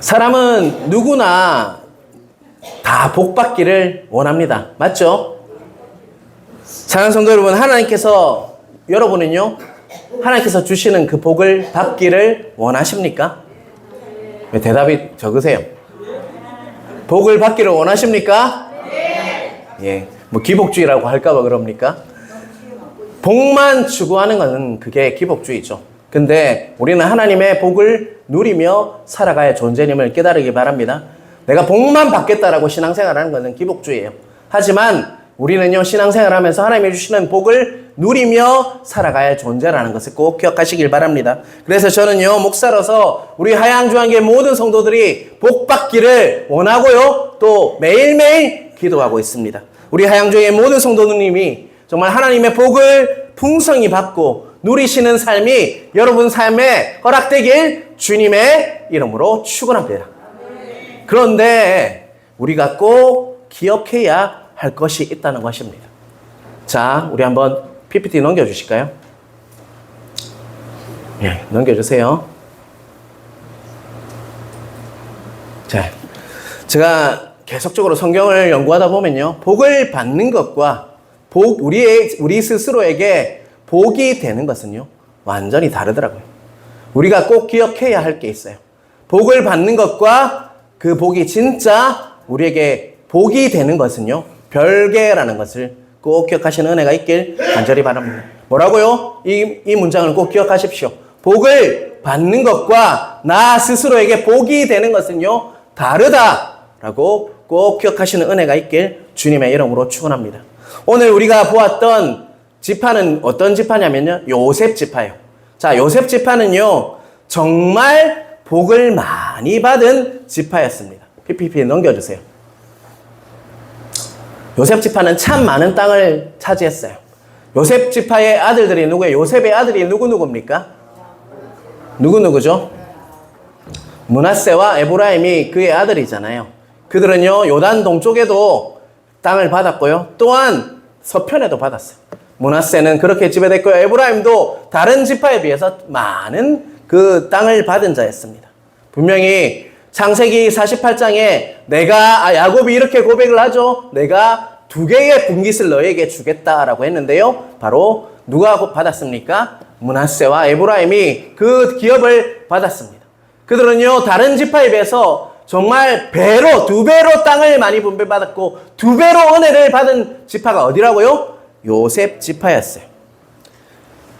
사람은 누구나 다 복받기를 원합니다. 맞죠? 사랑하는 성도 여러분, 여러분은요, 하나님께서 주시는 그 복을 받기를 원하십니까? 왜 대답이 적으세요? 복을 받기를 원하십니까? 예. 뭐 기복주의라고 할까봐 그럽니까? 복만 추구하는 것은 그게 기복주의죠. 근데 우리는 하나님의 복을 누리며 살아가야 존재님을 깨달으기 바랍니다. 내가 복만 받겠다라고 신앙생활하는 것은 기복주의예요. 하지만 우리는요, 신앙생활하면서 하나님이 주시는 복을 누리며 살아가야 존재라는 것을 꼭 기억하시길 바랍니다. 그래서 저는요, 목사로서 우리 하양중앙교회 모든 성도들이 복 받기를 원하고요, 또 매일매일 기도하고 있습니다. 우리 하양중앙교회 모든 성도님이 정말 하나님의 복을 풍성히 받고 누리시는 삶이 여러분 삶에 허락되길 주님의 이름으로 축원합니다. 그런데 우리가 꼭 기억해야 할 것이 있다는 것입니다. 자, 우리 한번 PPT 넘겨주실까요? 예, 넘겨주세요. 자, 제가 계속적으로 성경을 연구하다 보면요, 복을 받는 것과 우리 스스로에게 복이 되는 것은요, 완전히 다르더라고요. 우리가 꼭 기억해야 할 게 있어요. 복을 받는 것과 그 복이 진짜 우리에게 복이 되는 것은요, 별개라는 것을 꼭 기억하시는 은혜가 있길 간절히 바랍니다. 뭐라고요? 이 문장을 꼭 기억하십시오. 복을 받는 것과 나 스스로에게 복이 되는 것은요, 다르다라고 꼭 기억하시는 은혜가 있길 주님의 이름으로 축원합니다. 오늘 우리가 보았던 지파는 어떤 지파냐면요, 요셉 지파예요. 자, 요셉 지파는요, 정말 복을 많이 받은 지파였습니다. PPT 넘겨주세요. 요셉 지파는 참 많은 땅을 차지했어요. 요셉 지파의 아들들이 누구예요? 요셉의 아들이 누구입니까? 누구죠? 므낫세와 에브라임이 그의 아들이잖아요. 그들은요, 요단 동쪽에도 땅을 받았고요, 또한 서편에도 받았어요. 므낫세는 그렇게 지배됐고요, 에브라임도 다른 지파에 비해서 많은 그 땅을 받은 자였습니다. 분명히 창세기 48장에 야곱이 이렇게 고백을 하죠. 내가 2개의 분깃을 너에게 주겠다라고 했는데요, 바로 누가 받았습니까? 므낫세와 에브라임이 그 기업을 받았습니다. 그들은요, 다른 지파에 비해서 정말 2배로 땅을 많이 분배받았고 2배로 은혜를 받은 지파가 어디라고요? 요셉 지파였어요.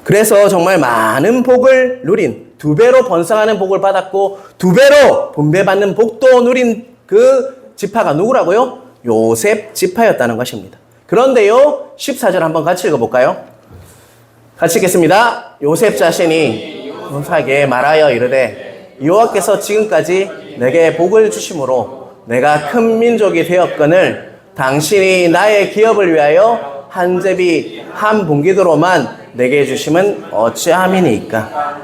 그래서 정말 많은 복을 누린, 2배로 번성하는 복을 받았고 2배로 분배받는 복도 누린 그 지파가 누구라고요? 요셉 지파였다는 것입니다. 그런데요, 14절 한번 같이 읽어볼까요? 같이 읽겠습니다. 요셉 자신이 요셉에게 말하여 이르되 여호와께서 지금까지 내게 복을 주심으로 내가 큰 민족이 되었거늘 당신이 나의 기업을 위하여 한 제비 한 분기도로만 내게 주심은 어찌함이니까.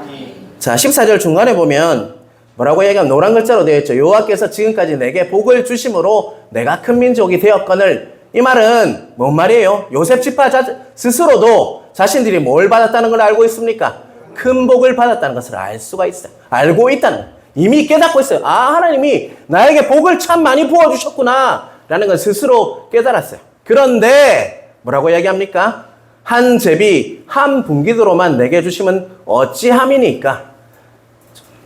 자, 14절 중간에 보면 뭐라고 얘기하면 노란 글자로 되어 있죠. 여호와께서 지금까지 내게 복을 주심으로 내가 큰 민족이 되었거늘. 이 말은 뭔 말이에요? 요셉 지파 스스로도 자신들이 뭘 받았다는 걸 알고 있습니까? 큰 복을 받았다는 것을 알 수가 있어요. 알고 있다는 거예요. 이미 깨닫고 있어요. 아, 하나님이 나에게 복을 참 많이 부어주셨구나 라는 걸 스스로 깨달았어요. 그런데 뭐라고 얘기합니까? 한 제비 한 분기도로만 내게 주시면 어찌함이니까.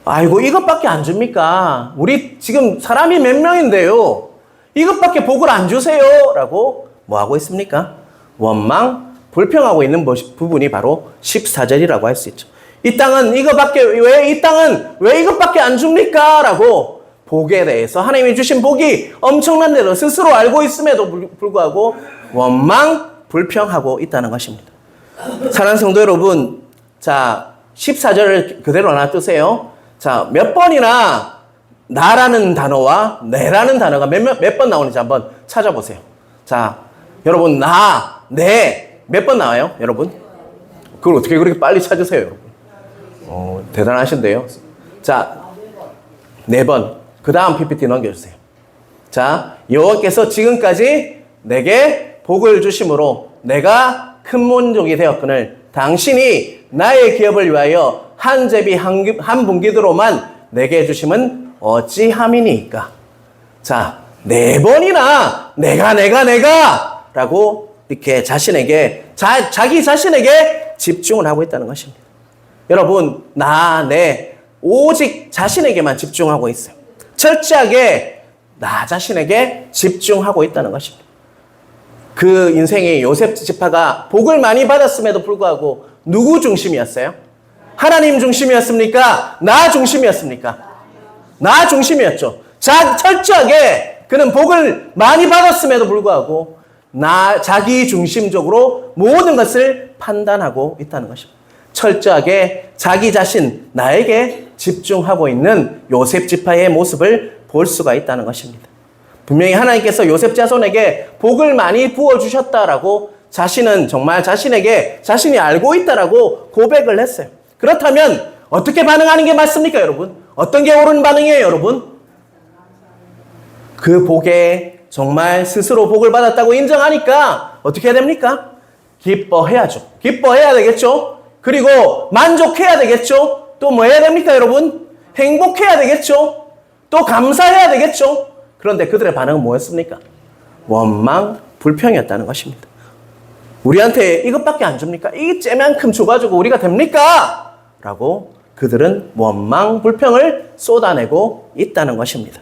아이고, 이것밖에 안 줍니까? 우리 지금 사람이 몇 명인데요, 이것밖에 복을 안 주세요 라고 뭐 하고 있습니까? 원망, 불평하고 있는 부분이 바로 14절이라고 할 수 있죠. 이 땅은 왜 이것밖에 안 줍니까? 라고 복에 대해서 하나님이 주신 복이 엄청난 대로 스스로 알고 있음에도 불구하고 원망, 불평하고 있다는 것입니다. 사랑하는 성도 여러분, 자, 14절을 그대로 놔두세요. 자, 몇 번이나 나라는 단어와 내라는 단어가 몇 번 나오는지 한번 찾아보세요. 자, 여러분, 내 몇 번 나와요, 여러분? 그걸 어떻게 그렇게 빨리 찾으세요, 여러분? 대단하신데요. 자, 4번. 그 다음 PPT 넘겨주세요. 자, 여호와께서 지금까지 내게 복을 주심으로 내가 큰 민족이 되었거늘 당신이 나의 기업을 위하여 한 제비 한 분기도로만 내게 주심은 어찌함이니까. 자, 4번이나 내가 라고 이렇게 자신에게 자기 자신에게 집중을 하고 있다는 것입니다. 여러분, 오직 자신에게만 집중하고 있어요. 철저하게 나 자신에게 집중하고 있다는 것입니다. 그 인생의 요셉 지파가 복을 많이 받았음에도 불구하고 누구 중심이었어요? 하나님 중심이었습니까? 나 중심이었습니까? 나 중심이었죠. 철저하게 그는 복을 많이 받았음에도 불구하고 자기 중심적으로 모든 것을 판단하고 있다는 것입니다. 철저하게 자기 자신, 나에게 집중하고 있는 요셉 지파의 모습을 볼 수가 있다는 것입니다. 분명히 하나님께서 요셉 자손에게 복을 많이 부어주셨다라고 자신은 정말 자신에게 자신이 알고 있다라고 고백을 했어요. 그렇다면 어떻게 반응하는 게 맞습니까, 여러분? 어떤 게 옳은 반응이에요, 여러분? 그 복에 정말 스스로 복을 받았다고 인정하니까 어떻게 해야 됩니까? 기뻐해야죠. 기뻐해야 되겠죠? 그리고 만족해야 되겠죠? 또 뭐 해야 됩니까, 여러분? 행복해야 되겠죠? 또 감사해야 되겠죠? 그런데 그들의 반응은 뭐였습니까? 원망, 불평이었다는 것입니다. 우리한테 이것밖에 안 줍니까? 이 째만큼 줘가지고 우리가 됩니까? 라고 그들은 원망, 불평을 쏟아내고 있다는 것입니다.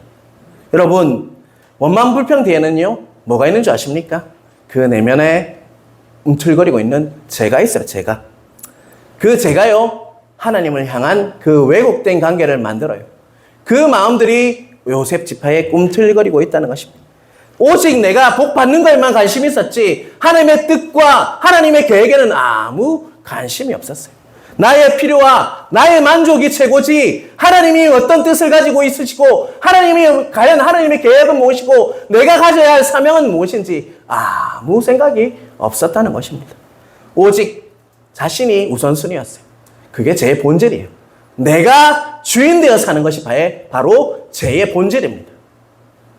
여러분, 원망, 불평 뒤에는요, 뭐가 있는 줄 아십니까? 그 내면에 움틀거리고 있는 죄가 있어요, 죄가. 그 죄가요, 하나님을 향한 그 왜곡된 관계를 만들어요. 그 마음들이 요셉 지파에 꿈틀거리고 있다는 것입니다. 오직 내가 복 받는 것에만 관심이 있었지 하나님의 뜻과 하나님의 계획에는 아무 관심이 없었어요. 나의 필요와 나의 만족이 최고지 하나님이 어떤 뜻을 가지고 있으시고 과연 하나님의 계획은 무엇이고 내가 가져야 할 사명은 무엇인지 아무 생각이 없었다는 것입니다. 오직 자신이 우선순위였어요. 그게 제 본질이에요. 내가 주인 되어 사는 것이 바로 죄의 본질입니다.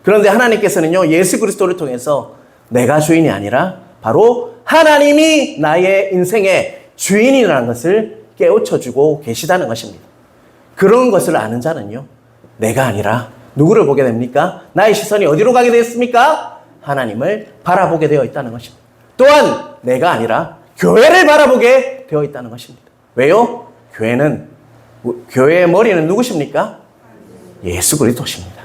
그런데 하나님께서는요, 예수 그리스도를 통해서 내가 주인이 아니라 바로 하나님이 나의 인생의 주인이라는 것을 깨우쳐주고 계시다는 것입니다. 그런 것을 아는 자는요, 내가 아니라 누구를 보게 됩니까? 나의 시선이 어디로 가게 되었습니까? 하나님을 바라보게 되어 있다는 것입니다. 또한 내가 아니라 교회를 바라보게 되어 있다는 것입니다. 왜요? 교회의 머리는 누구십니까? 예수 그리스도십니다.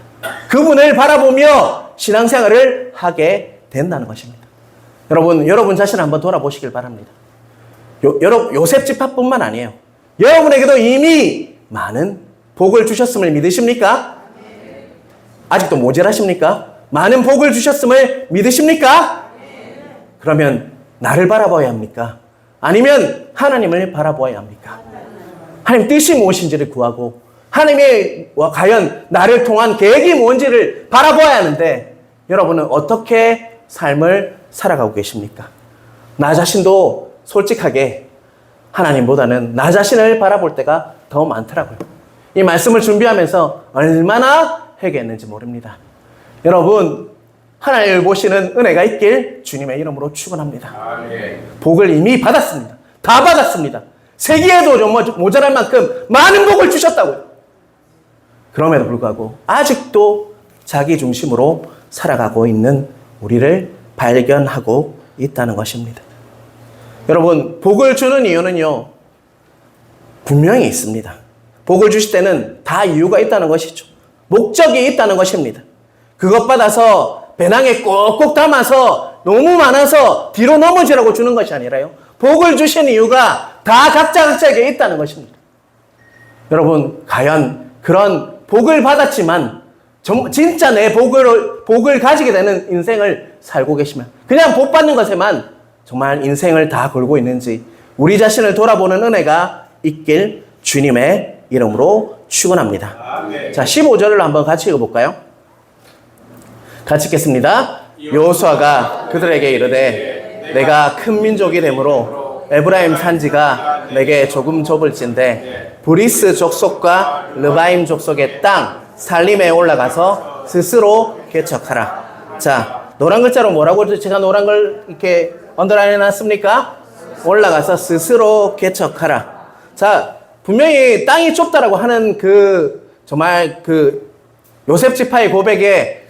그분을 바라보며 신앙생활을 하게 된다는 것입니다. 여러분 자신을 한번 돌아보시길 바랍니다. 요셉 지파뿐만 아니에요. 여러분에게도 이미 많은 복을 주셨음을 믿으십니까? 아직도 모자라십니까? 많은 복을 주셨음을 믿으십니까? 그러면 나를 바라봐야 합니까? 아니면 하나님을 바라보아야 합니까? 하나님 뜻이 무엇인지를 구하고 하나님의 과연 나를 통한 계획이 뭔지를 바라보아야 하는데 여러분은 어떻게 삶을 살아가고 계십니까? 나 자신도 솔직하게 하나님보다는 나 자신을 바라볼 때가 더 많더라고요. 이 말씀을 준비하면서 얼마나 회개했는지 모릅니다. 여러분, 하나님을 보시는 은혜가 있길 주님의 이름으로 축원합니다. 복을 이미 받았습니다. 다 받았습니다. 세기에도 모자랄 만큼 많은 복을 주셨다고요. 그럼에도 불구하고 아직도 자기 중심으로 살아가고 있는 우리를 발견하고 있다는 것입니다. 여러분, 복을 주는 이유는요, 분명히 있습니다. 복을 주실 때는 다 이유가 있다는 것이죠. 목적이 있다는 것입니다. 그것 받아서 배낭에 꼭꼭 담아서 너무 많아서 뒤로 넘어지라고 주는 것이 아니라요, 복을 주신 이유가 다 각자에게 있다는 것입니다. 여러분, 과연 그런 복을 받았지만 진짜 내 복을 가지게 되는 인생을 살고 계시면 그냥 복 받는 것에만 정말 인생을 다 걸고 있는지 우리 자신을 돌아보는 은혜가 있길 주님의 이름으로 축원합니다. 자, 15절을 한번 같이 읽어볼까요? 같이 읽겠습니다. 여호수아가 그들에게 이르되 내가 큰 민족이 되므로 에브라임 산지가 내게 조금 좁을진데 브리스 족속과 르바임 족속의 땅 살림에 올라가서 스스로 개척하라. 자, 노란 글자로 뭐라고 제가 노란 걸 이렇게 언더라인 해놨습니까? 올라가서 스스로 개척하라. 자, 분명히 땅이 좁다라고 하는 정말 요셉 지파의 고백에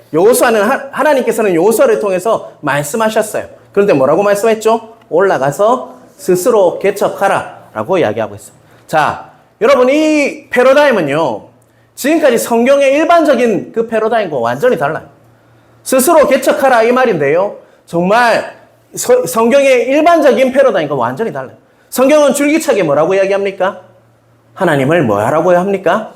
하나님께서는 여호수아를 통해서 말씀하셨어요. 그런데 뭐라고 말씀했죠? 올라가서 스스로 개척하라 라고 이야기하고 있어요. 자, 여러분 이 패러다임은요, 지금까지 성경의 일반적인 그 패러다임과 완전히 달라요. 스스로 개척하라 이 말인데요, 정말 성경의 일반적인 패러다임과 완전히 달라요. 성경은 줄기차게 뭐라고 이야기합니까? 하나님을 뭐라고 합니까?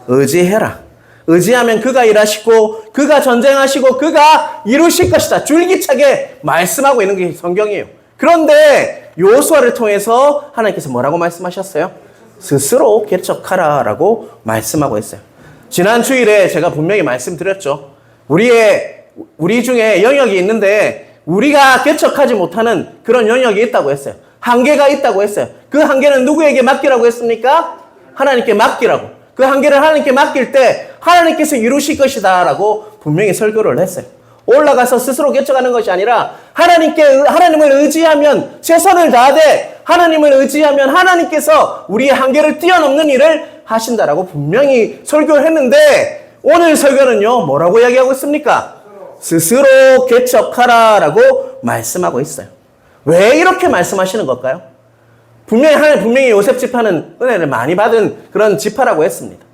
의지해라. 의지하면 그가 일하시고 그가 전쟁하시고 그가 이루실 것이다. 줄기차게 말씀하고 있는 게 성경이에요. 그런데 여호수아를 통해서 하나님께서 뭐라고 말씀하셨어요? 스스로 개척하라 라고 말씀하고 있어요. 지난 주일에 제가 분명히 말씀드렸죠. 우리 중에 영역이 있는데 우리가 개척하지 못하는 그런 영역이 있다고 했어요. 한계가 있다고 했어요. 그 한계는 누구에게 맡기라고 했습니까? 하나님께 맡기라고. 그 한계를 하나님께 맡길 때 하나님께서 이루실 것이다 라고 분명히 설교를 했어요. 올라가서 스스로 개척하는 것이 아니라 하나님을 의지하면 최선을 다하되 하나님을 의지하면 하나님께서 우리의 한계를 뛰어넘는 일을 하신다라고 분명히 설교를 했는데, 오늘 설교는요 뭐라고 이야기하고 있습니까? 스스로 개척하라 라고 말씀하고 있어요. 왜 이렇게 말씀하시는 걸까요? 분명히 요셉 지파는 은혜를 많이 받은 그런 지파라고 했습니다.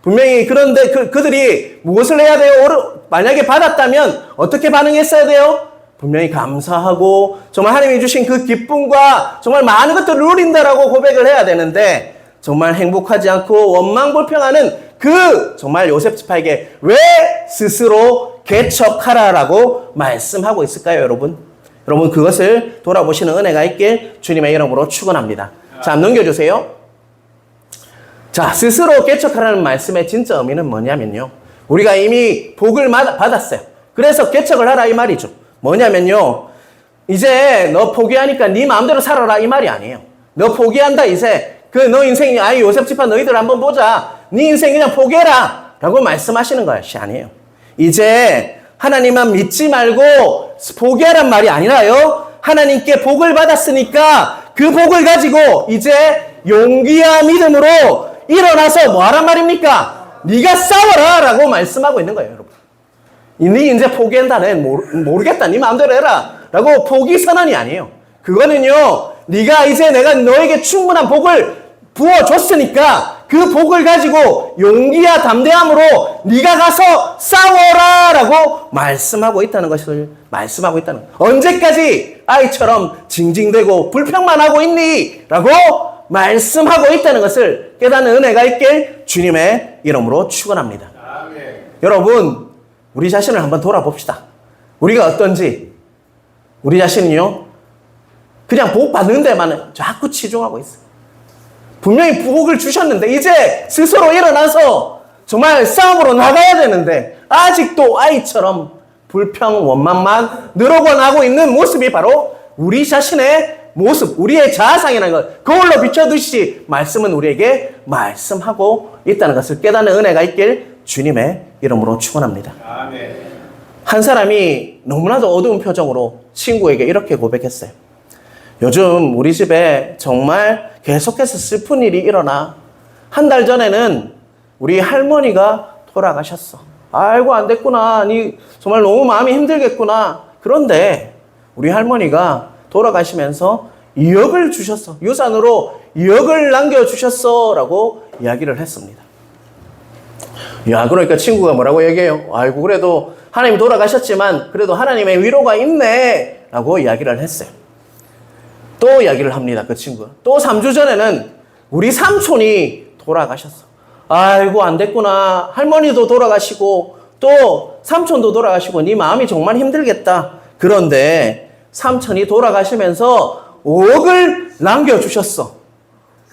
분명히. 그런데 그들이 무엇을 해야 돼요? 만약에 받았다면 어떻게 반응했어야 돼요? 분명히 감사하고 정말 하나님이 주신 그 기쁨과 정말 많은 것들을 누린다라고 고백을 해야 되는데, 정말 행복하지 않고 원망불평하는 그 정말 요셉 지파에게 왜 스스로 개척하라라고 말씀하고 있을까요, 여러분? 여러분, 그것을 돌아보시는 은혜가 있길 주님의 이름으로 축원합니다. 자, 넘겨주세요. 자, 스스로 개척하라는 말씀의 진짜 의미는 뭐냐면요, 우리가 이미 복을 받았어요. 그래서 개척을 하라 이 말이죠. 뭐냐면요, 이제 너 포기하니까 네 마음대로 살아라 이 말이 아니에요. 너 포기한다 이제 너 인생이 요셉 지파 너희들 한번 보자. 네 인생 그냥 포기해라 라고 말씀하시는 것이 아니에요. 이제 하나님만 믿지 말고 포기하란 말이 아니라요, 하나님께 복을 받았으니까 그 복을 가지고 이제 용기와 믿음으로 일어나서 뭐 하란 말입니까? 네가 싸워라 라고 말씀하고 있는 거예요, 여러분. 네 이제 포기한다, 내 모르겠다, 네 마음대로 해라 라고 포기 선언이 아니에요. 그거는요, 네가 이제 내가 너에게 충분한 복을 부어줬으니까 그 복을 가지고 용기와 담대함으로 네가 가서 싸워라 라고 말씀하고 있다는 것을 말씀하고 있다는 거예요. 언제까지 아이처럼 징징대고 불평만 하고 있니? 라고 말씀하고 있다는 것을 깨닫는 은혜가 있길 주님의 이름으로 축원합니다. 아멘. 여러분, 우리 자신을 한번 돌아봅시다. 우리가 어떤지. 우리 자신은요, 그냥 복 받는 데만 자꾸 치중하고 있어요. 분명히 복을 주셨는데 이제 스스로 일어나서 정말 싸움으로 나가야 되는데 아직도 아이처럼 불평, 원망만 늘어나고 있는 모습이 바로 우리 자신의 모습, 우리의 자아상이라는 것, 거울로 비춰두시지 말씀은 우리에게 말씀하고 있다는 것을 깨닫는 은혜가 있길 주님의 이름으로 축원합니다. 아멘. 한 사람이 너무나도 어두운 표정으로 친구에게 이렇게 고백했어요. 요즘 우리 집에 정말 계속해서 슬픈 일이 일어나. 한 달 전에는 우리 할머니가 돌아가셨어. 아이고, 안 됐구나. 니 정말 너무 마음이 힘들겠구나. 그런데 우리 할머니가 돌아가시면서 2억을 주셨어. 유산으로 2억을 남겨주셨어. 라고 이야기를 했습니다. 야, 그러니까 친구가 뭐라고 얘기해요? 아이고, 그래도 하나님이 돌아가셨지만 그래도 하나님의 위로가 있네. 라고 이야기를 했어요. 또 이야기를 합니다, 그 친구가. 또 3주 전에는 우리 삼촌이 돌아가셨어. 아이고, 안 됐구나. 할머니도 돌아가시고 또 삼촌도 돌아가시고 네 마음이 정말 힘들겠다. 그런데 삼촌이 돌아가시면서 5억을 남겨주셨어.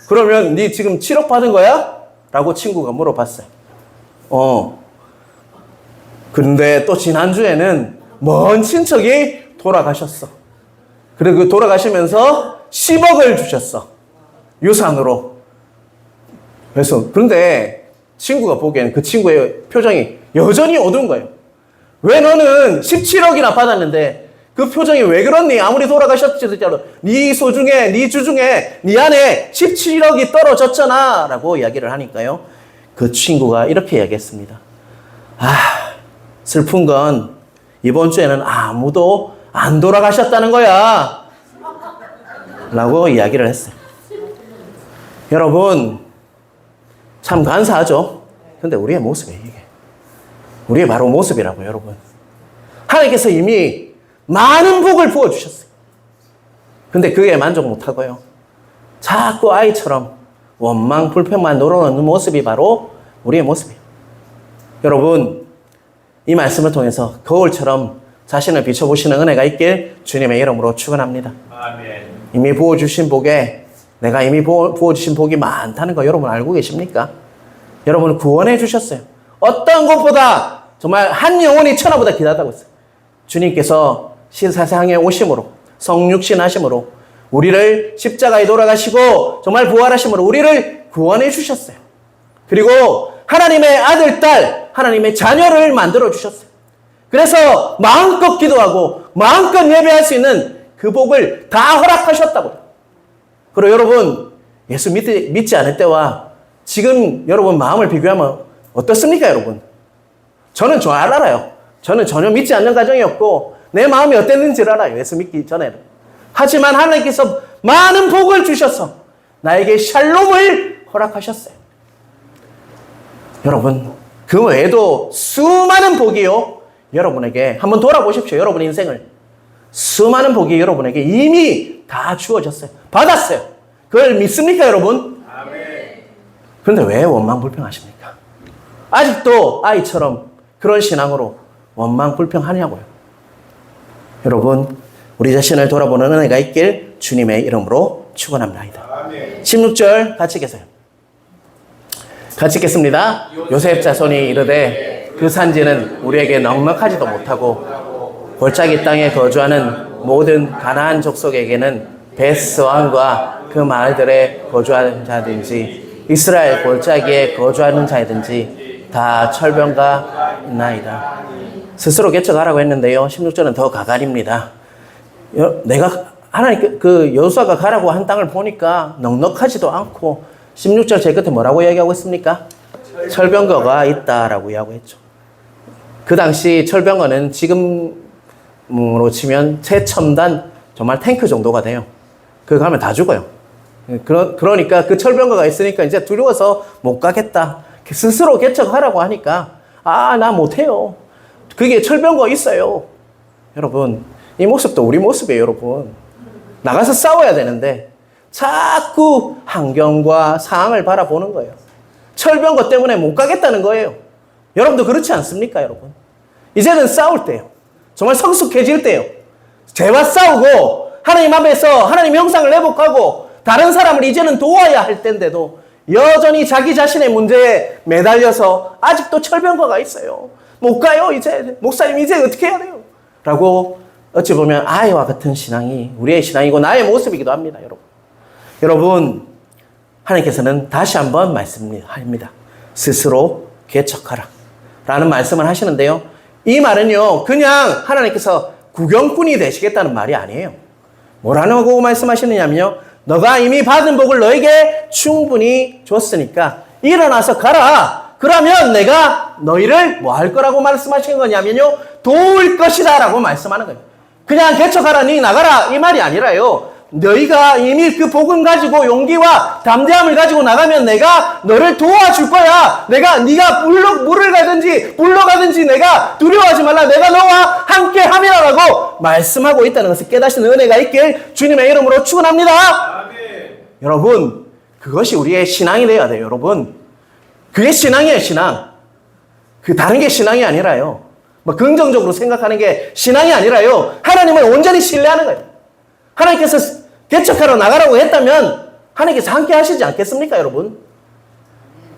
그러면 네 지금 7억 받은 거야? 라고 친구가 물어봤어요. 근데 또 지난주에는 먼 친척이 돌아가셨어. 그리고 돌아가시면서 10억을 주셨어. 유산으로. 그런데 친구가 보기에는 그 친구의 표정이 여전히 어두운 거예요. 왜 너는 17억이나 받았는데 그 표정이 왜 그렇니? 아무리 돌아가셨지도 네 소중에, 네 주중에 네 안에 17억이 떨어졌잖아 라고 이야기를 하니까요, 그 친구가 이렇게 이야기했습니다. 슬픈 건 이번 주에는 아무도 안 돌아가셨다는 거야. 라고 이야기를 했어요. 여러분, 참 간사하죠? 근데 우리의 모습이에요, 이게. 우리의 바로 모습이라고요, 여러분. 하나님께서 이미 많은 복을 부어주셨어요. 근데 그게 만족 못하고요. 자꾸 아이처럼 원망, 불평만 놀아놓는 모습이 바로 우리의 모습이에요. 여러분, 이 말씀을 통해서 거울처럼 자신을 비춰보시는 은혜가 있길 주님의 이름으로 축원합니다. 아멘. 이미 부어주신 복에 내가 이미 부어주신 복이 많다는 거 여러분 알고 계십니까? 여러분 구원해 주셨어요. 어떤 것보다 정말 한 영혼이 천하보다 귀하다고 했어요. 주님께서 세상에 오심으로 성육신 하심으로 우리를 십자가에 돌아가시고 정말 부활하심으로 우리를 구원해 주셨어요. 그리고 하나님의 아들, 딸, 하나님의 자녀를 만들어 주셨어요. 그래서 마음껏 기도하고 마음껏 예배할 수 있는 그 복을 다 허락하셨다고요. 그리고 여러분 예수 믿지 않을 때와 지금 여러분 마음을 비교하면 어떻습니까, 여러분? 저는 잘 알아요. 저는 전혀 믿지 않는 가정이었고 내 마음이 어땠는지를 알아요. 예수 믿기 전에는. 하지만 하나님께서 많은 복을 주셔서 나에게 샬롬을 허락하셨어요. 여러분, 그 외에도 수많은 복이요. 여러분에게 한번 돌아보십시오. 여러분 인생을. 수많은 복이 여러분에게 이미 다 주어졌어요. 받았어요. 그걸 믿습니까, 여러분? 아멘. 그런데 왜 원망불평하십니까? 아직도 아이처럼 그런 신앙으로 원망불평하냐고요. 여러분, 우리 자신을 돌아보는 은혜가 있길 주님의 이름으로 축원합니다. 아멘. 16절 같이 계세요. 같이 읽겠습니다. 요셉 자손이 이르되 그 산지는 우리에게 넉넉하지도 못하고 골짜기 땅에 거주하는 모든 가나안 족속에게는 베스 왕과 그 마을들에 거주하는 자든지 이스라엘 골짜기에 거주하는 자든지 다 철병가 있나이다. 스스로 개척하라고 했는데요. 16절은 더 가관입니다. 내가 하나님 그 여호수아가 가라고 한 땅을 보니까 넉넉하지도 않고 16절 제 끝에 뭐라고 이야기하고 있습니까? 철병거가 있다라고 이야기했죠. 그 당시 철병거는 지금으로 치면 최첨단 정말 탱크 정도가 돼요. 그거 가면 다 죽어요. 그러니까 그 철병거가 있으니까 이제 두려워서 못 가겠다. 스스로 개척하라고 하니까 나 못해요. 그게 철병거 있어요. 여러분, 이 모습도 우리 모습이에요, 여러분. 나가서 싸워야 되는데 자꾸 환경과 상황을 바라보는 거예요. 철병거 때문에 못 가겠다는 거예요. 여러분도 그렇지 않습니까, 여러분? 이제는 싸울 때요. 정말 성숙해질 때요. 죄와 싸우고 하나님 앞에서 하나님 형상을 회복하고 다른 사람을 이제는 도와야 할 때인데도 여전히 자기 자신의 문제에 매달려서 아직도 철병거가 있어요. 못 가요, 이제. 목사님, 이제 어떻게 해야 돼요? 라고 어찌 보면 아이와 같은 신앙이 우리의 신앙이고 나의 모습이기도 합니다, 여러분. 여러분, 하나님께서는 다시 한번 말씀합니다. 스스로 개척하라. 라는 말씀을 하시는데요. 이 말은요, 그냥 하나님께서 구경꾼이 되시겠다는 말이 아니에요. 뭐라고 말씀하시느냐면요. 너가 이미 받은 복을 너에게 충분히 줬으니까 일어나서 가라. 그러면 내가 너희를 뭐 할 거라고 말씀하시는 거냐면요. 도울 것이다 라고 말씀하는 거예요. 그냥 개척하라, 니 나가라 이 말이 아니라요. 너희가 이미 그 복음 가지고 용기와 담대함을 가지고 나가면 내가 너를 도와줄 거야. 네가 물을 가든지 불러 가든지 내가 두려워하지 말라. 내가 너와 함께 함이라고 말씀하고 있다는 것을 깨닫는 은혜가 있길 주님의 이름으로 축원합니다. 아멘. 여러분, 그것이 우리의 신앙이 되어야 돼요, 여러분. 그게 신앙이에요, 신앙. 그 다른 게 신앙이 아니라요. 뭐 긍정적으로 생각하는 게 신앙이 아니라요. 하나님을 온전히 신뢰하는 거예요. 하나님께서 개척하러 나가라고 했다면 하나님께서 함께 하시지 않겠습니까, 여러분?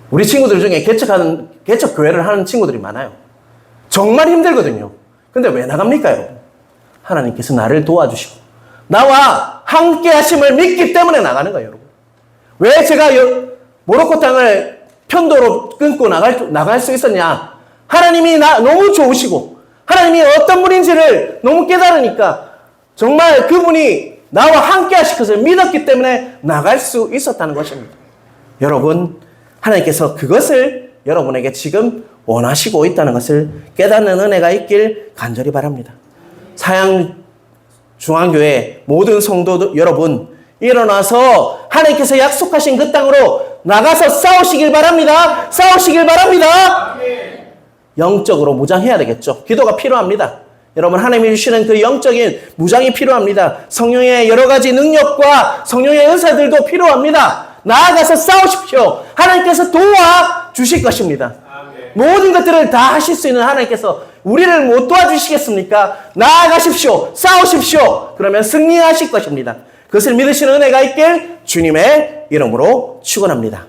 우리 친구들 중에 개척 교회를 하는 친구들이 많아요. 정말 힘들거든요. 근데 왜 나갑니까, 여러분? 하나님께서 나를 도와주시고 나와 함께 하심을 믿기 때문에 나가는 거예요, 여러분. 왜 제가 모로코 땅을 편도로 끊고 나갈 수 있었냐? 하나님이 너무 좋으시고 하나님이 어떤 분인지를 너무 깨달으니까 정말 그분이 나와 함께 하실 것을 믿었기 때문에 나갈 수 있었다는 것입니다. 여러분, 하나님께서 그것을 여러분에게 지금 원하시고 있다는 것을 깨닫는 은혜가 있길 간절히 바랍니다. 사양중앙교회 모든 성도 여러분, 일어나서 하나님께서 약속하신 그 땅으로 나가서 싸우시길 바랍니다. 싸우시길 바랍니다. 영적으로 무장해야 되겠죠. 기도가 필요합니다. 여러분, 하나님이 주시는 그 영적인 무장이 필요합니다. 성령의 여러 가지 능력과 성령의 은사들도 필요합니다. 나아가서 싸우십시오. 하나님께서 도와주실 것입니다. 모든 것들을 다 하실 수 있는 하나님께서 우리를 못 도와주시겠습니까? 나아가십시오. 싸우십시오. 그러면 승리하실 것입니다. 그것을 믿으시는 은혜가 있길 주님의 이름으로 축원합니다.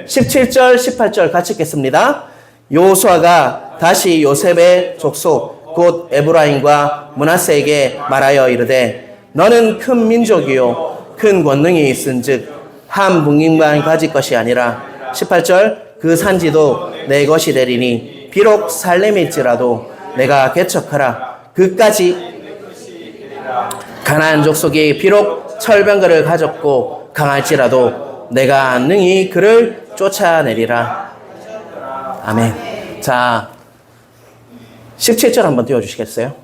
17절, 18절 같이 읽겠습니다. 여호수아가 다시 요셉의 족속 곧 에브라임과 므낫세에게 말하여 이르되 너는 큰 민족이요 큰 권능이 있은즉 한 붕잉만 가질 것이 아니라 18절 그 산지도 내 것이 되리니 비록 살렘일지라도 내가 개척하라 그까지 가나안 족속이 비록 철병거를 가졌고 강할지라도 내가 능히 그를 쫓아내리라. 아멘. 자, 17절 한번 띄워주시겠어요?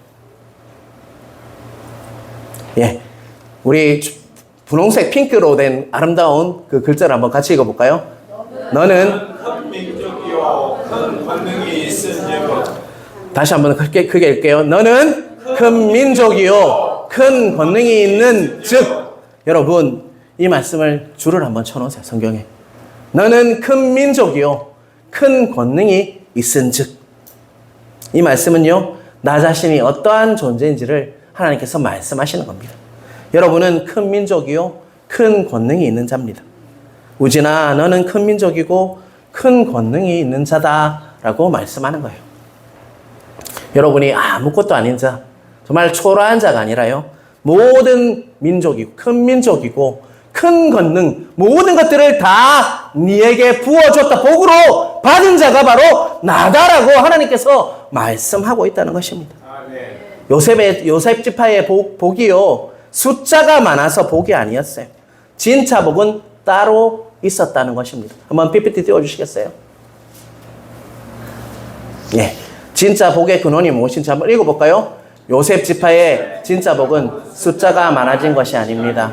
예. 우리 분홍색 핑크로 된 아름다운 그 글자를 한번 같이 읽어볼까요? 너는 큰 민족이요 큰 권능이 있은즉. 다시 한번 크게 읽게요. 너는 큰 민족이요 큰 권능이 있는 즉. 여러분, 이 말씀을 줄을 한번 쳐놓으세요. 성경에. 너는 큰 민족이요 큰 권능이 있은즉. 이 말씀은요, 나 자신이 어떠한 존재인지를 하나님께서 말씀하시는 겁니다. 여러분은 큰 민족이요 큰 권능이 있는 자입니다. 우진아, 너는 큰 민족이고 큰 권능이 있는 자다라고 말씀하는 거예요. 여러분이 아무것도 아닌 자, 정말 초라한 자가 아니라요, 모든 민족이고 큰 민족이고 큰 권능, 모든 것들을 다 네에게 부어줬다, 복으로 받은 자가 바로 나다라고 하나님께서 말씀하고 있다는 것입니다. 요셉 지파의 복이요, 숫자가 많아서 복이 아니었어요. 진짜 복은 따로 있었다는 것입니다. 한번 PPT 띄워주시겠어요? 예. 진짜 복의 근원이 무엇인지 한번 읽어볼까요? 요셉 지파의 진짜 복은 숫자가 많아진 것이 아닙니다.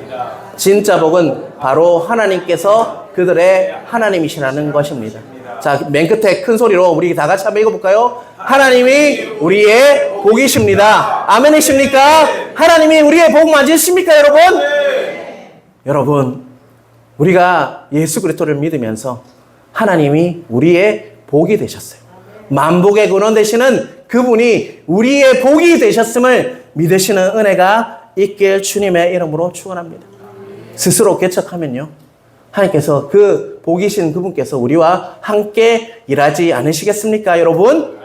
진짜 복은 바로 하나님께서 그들의 하나님이시라는 것입니다. 자, 맨 끝에 큰 소리로 우리 다 같이 한번 읽어볼까요? 하나님이 우리의 복이십니다. 아멘이십니까? 하나님이 우리의 복 맞으십니까, 여러분? 여러분, 우리가 예수 그리스도를 믿으면서 하나님이 우리의 복이 되셨어요. 만복의 근원 되시는 그분이 우리의 복이 되셨음을 믿으시는 은혜가 있길 주님의 이름으로 축원합니다. 스스로 개척하면요, 하나님께서 그 복이신 그분께서 우리와 함께 일하지 않으시겠습니까, 여러분?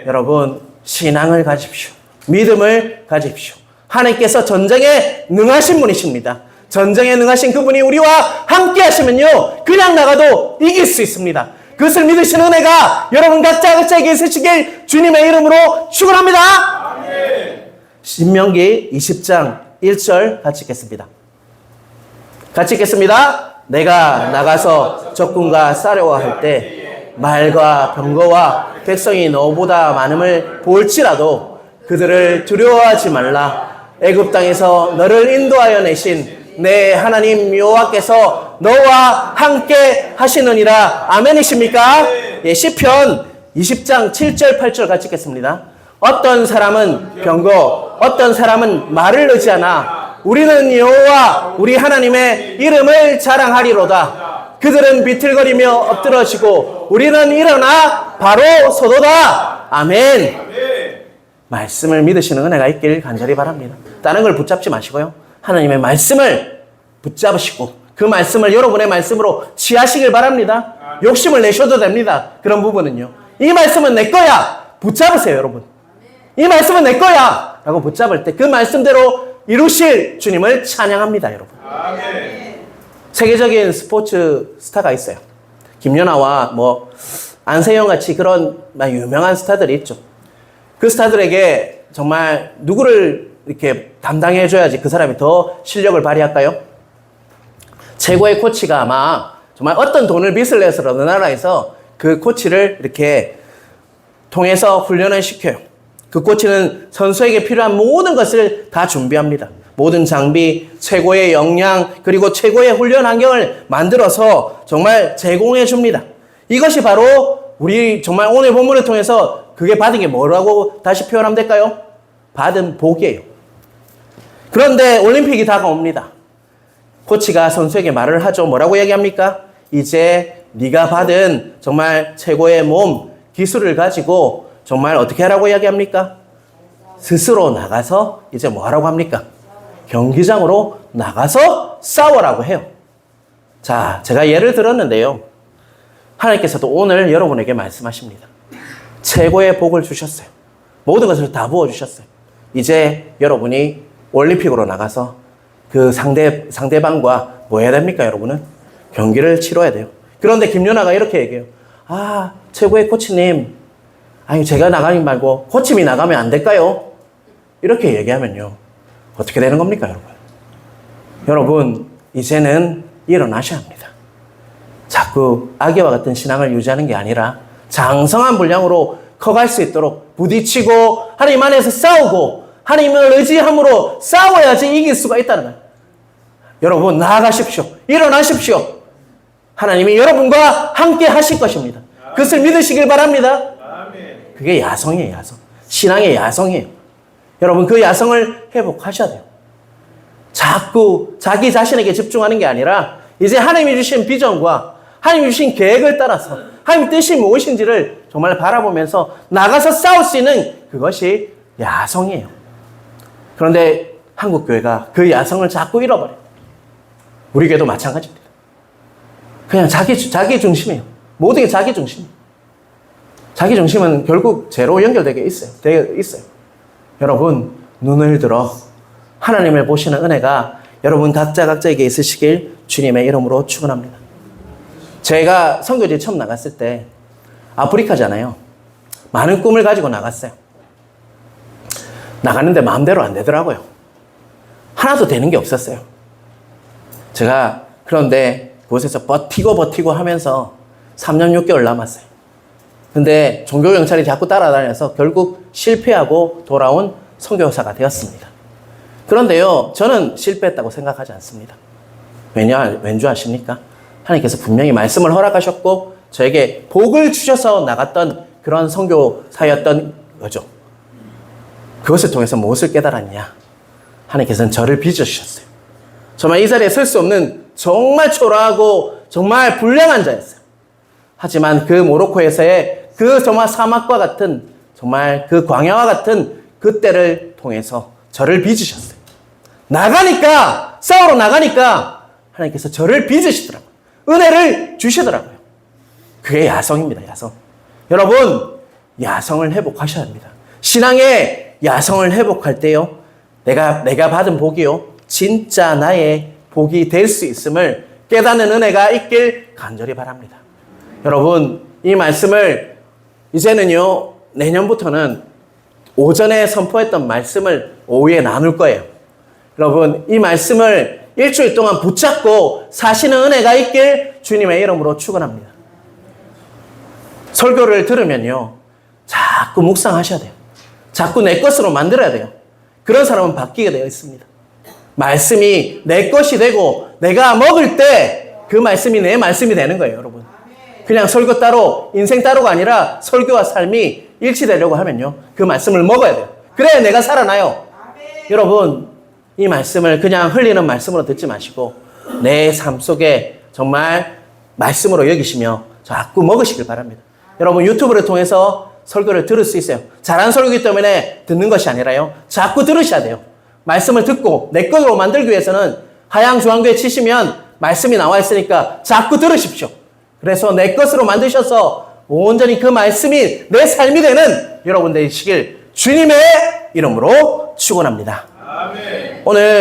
여러분, 신앙을 가집시오. 믿음을 가집시오. 하나님께서 전쟁에 능하신 분이십니다. 전쟁에 능하신 그분이 우리와 함께 하시면요, 그냥 나가도 이길 수 있습니다. 그것을 믿으시는 은혜가 여러분 각자에게 있으시길 주님의 이름으로 축원합니다. 신명기 20장 1절 같이 읽겠습니다. 같이 읽겠습니다. 내가 나가서 적군과 싸려고 할 때 말과 병거와 백성이 너보다 많음을 볼지라도 그들을 두려워하지 말라. 애굽 땅에서 너를 인도하여 내신 내 하나님 여호와께서 너와 함께 하시느니라. 아멘이십니까? 예, 시편 20장 7절 8절 같이 읽겠습니다. 어떤 사람은 병거, 어떤 사람은 말을 의지하나 우리는 여호와 우리 하나님의 이름을 자랑하리로다. 그들은 비틀거리며 엎드러지고 우리는 일어나 바로 서도다. 아멘. 말씀을 믿으시는 은혜가 있길 간절히 바랍니다. 다른 걸 붙잡지 마시고요, 하나님의 말씀을 붙잡으시고 그 말씀을 여러분의 말씀으로 취하시길 바랍니다. 욕심을 내셔도 됩니다. 그런 부분은요, 이 말씀은 내 거야 붙잡으세요. 여러분, 이 말씀은 내 거야 라고 붙잡을 때 그 말씀대로 이루실 주님을 찬양합니다. 여러분, 세계적인 스포츠 스타가 있어요. 김연아와 뭐 안세영 같이 그런 유명한 스타들이 있죠. 그 스타들에게 정말 누구를 이렇게 담당해줘야지 그 사람이 더 실력을 발휘할까요? 최고의 코치가 아마 정말 어떤 돈을 빚을 내서 어느 나라에서 그 코치를 이렇게 통해서 훈련을 시켜요. 그 코치는 선수에게 필요한 모든 것을 다 준비합니다. 모든 장비, 최고의 역량, 그리고 최고의 훈련 환경을 만들어서 정말 제공해 줍니다. 이것이 바로 우리 정말 오늘 본문을 통해서 그게 받은 게 뭐라고 다시 표현하면 될까요? 받은 복이에요. 그런데 올림픽이 다가옵니다. 코치가 선수에게 말을 하죠. 뭐라고 얘기합니까? 이제 네가 받은 정말 최고의 몸, 기술을 가지고 정말 어떻게 하라고 이야기합니까? 스스로 나가서 이제 뭐 하라고 합니까? 경기장으로 나가서 싸우라고 해요. 자, 제가 예를 들었는데요. 하나님께서도 오늘 여러분에게 말씀하십니다. 최고의 복을 주셨어요. 모든 것을 다 부어주셨어요. 이제 여러분이 올림픽으로 나가서 그 상대방과 뭐 해야 됩니까, 여러분은? 경기를 치러야 돼요. 그런데 김연아가 이렇게 얘기해요. 아, 최고의 코치님. 아니, 제가 나가기 말고 코치님이 나가면 안 될까요? 이렇게 얘기하면요. 어떻게 되는 겁니까, 여러분? 여러분, 이제는 일어나셔야 합니다. 자꾸 아기와 같은 신앙을 유지하는 게 아니라 장성한 분량으로 커갈 수 있도록 부딪히고 하나님 안에서 싸우고 하나님을 의지함으로 싸워야지 이길 수가 있다는 거예요. 여러분, 나아가십시오. 일어나십시오. 하나님이 여러분과 함께 하실 것입니다. 그것을 믿으시길 바랍니다. 그게 야성이에요, 야성. 신앙의 야성이에요. 여러분, 그 야성을 회복하셔야 돼요. 자꾸 자기 자신에게 집중하는 게 아니라 이제 하나님이 주신 비전과 하나님이 주신 계획을 따라서 하나님 뜻이 무엇인지를 정말 바라보면서 나가서 싸울 수 있는 그것이 야성이에요. 그런데 한국교회가 그 야성을 자꾸 잃어버려요. 우리 교회도 마찬가지입니다. 그냥 자기 중심이에요. 모든 게 자기 중심. 자기 중심은 결국 죄로 연결되게 있어요. 여러분, 눈을 들어 하나님을 보시는 은혜가 여러분 각자에게 있으시길 주님의 이름으로 축원합니다. 제가 선교지 처음 나갔을 때 아프리카잖아요. 많은 꿈을 가지고 나갔어요. 나갔는데 마음대로 안 되더라고요. 하나도 되는 게 없었어요. 제가 그런데 그곳에서 버티고 하면서 3년 6개월 남았어요. 근데 종교경찰이 자꾸 따라다녀서 결국 실패하고 돌아온 선교사가 되었습니다. 그런데요, 저는 실패했다고 생각하지 않습니다. 왠지 아십니까? 하나님께서 분명히 말씀을 허락하셨고 저에게 복을 주셔서 나갔던 그런 선교사였던 거죠. 그것을 통해서 무엇을 깨달았냐? 하나님께서는 저를 빚어주셨어요. 정말 이 자리에 설 수 없는 정말 초라하고 정말 불량한 자였어요. 하지만 그 모로코에서의 그 정말 사막과 같은 정말 그 광야와 같은 그때를 통해서 저를 빚으셨어요. 나가니까, 싸우러 나가니까 하나님께서 저를 빚으시더라고요. 은혜를 주시더라고요. 그게 야성입니다, 야성. 여러분, 야성을 회복하셔야 합니다. 신앙의 야성을 회복할 때요, 내가 받은 복이요, 진짜 나의 복이 될 수 있음을 깨닫는 은혜가 있길 간절히 바랍니다. 여러분, 이 말씀을 이제는요, 내년부터는 오전에 선포했던 말씀을 오후에 나눌 거예요. 여러분, 이 말씀을 일주일 동안 붙잡고 사시는 은혜가 있길 주님의 이름으로 축원합니다. 설교를 들으면요, 자꾸 묵상하셔야 돼요. 자꾸 내 것으로 만들어야 돼요. 그런 사람은 바뀌게 되어 있습니다. 말씀이 내 것이 되고 내가 먹을 때 그 말씀이 내 말씀이 되는 거예요, 여러분. 그냥 설교 따로, 인생 따로가 아니라 설교와 삶이 일치되려고 하면요, 그 말씀을 먹어야 돼요. 그래야 내가 살아나요. 여러분, 이 말씀을 그냥 흘리는 말씀으로 듣지 마시고 내 삶 속에 정말 말씀으로 여기시며 자꾸 먹으시길 바랍니다. 여러분, 유튜브를 통해서 설교를 들을 수 있어요. 잘한 설교이기 때문에 듣는 것이 아니라요, 자꾸 들으셔야 돼요. 말씀을 듣고 내 것으로 만들기 위해서는 하양중앙교회 치시면 말씀이 나와 있으니까 자꾸 들으십시오. 그래서 내 것으로 만드셔서 온전히 그 말씀이 내 삶이 되는 여러분 되시길 주님의 이름으로 축원합니다. 아멘. 오늘